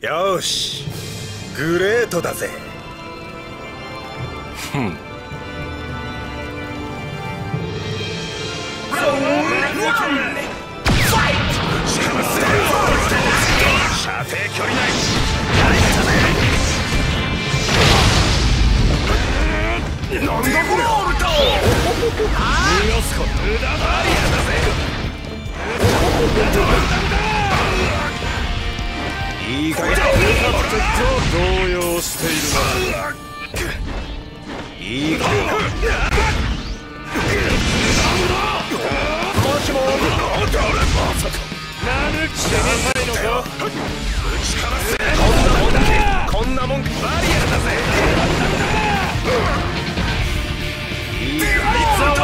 よし、グレートだぜ。ふん。射程距離内。なんだこれ。逃がすか。無駄バリアだぜ。いい加減だ。動揺しているな。いい加減だ。もしも。何しなさいのか。こんなもんバリアだぜ。いい加減だ。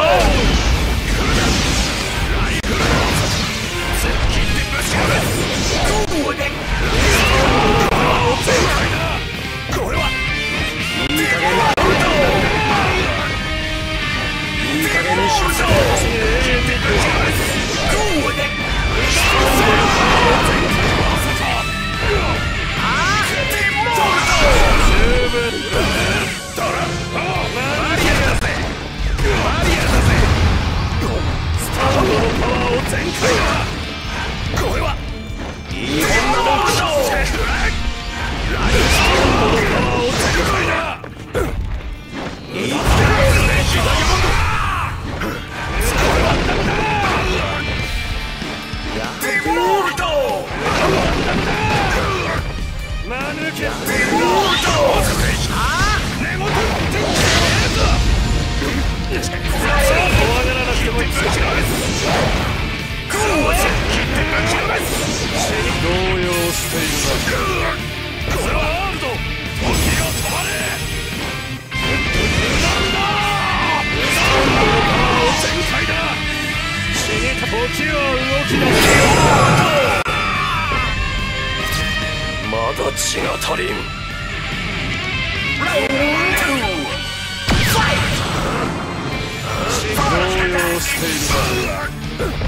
まだ血が足りん。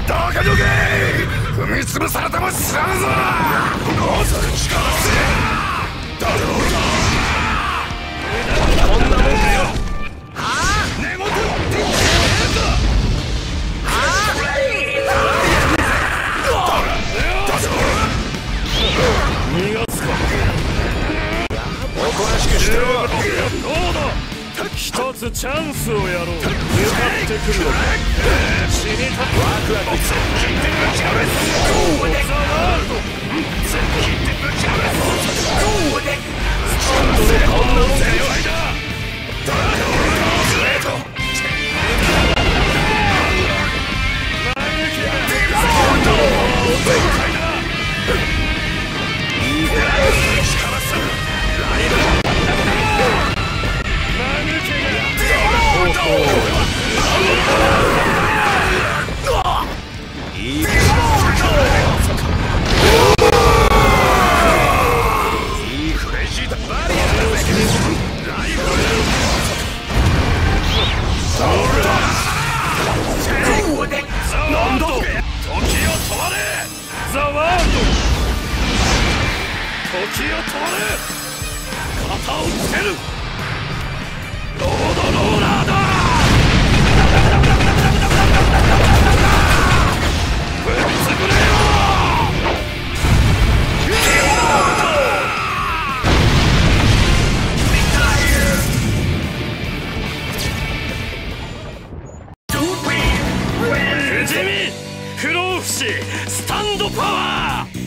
どけどけ。踏み潰されても知らんぞ。もうすぐ力せだろうな。こんなもんかよ。寝言って言って逃がすか。おとなしくしてろ。どうだ。一つチャンスをやろう。向かってくるのか。死にたくワクワク。聞いてぶちかめ。ゴーで。ザワールド。聞いてぶちかめ。ゴーで。スタンドでこんなもんかよ。だから俺のグレート。マヌキだ。全開だ。いいから力さ。ライブ。時を止まれ。肩をつける。ロードローラーだ。踏みつぶれよ。不死不老不死スタンドパワー。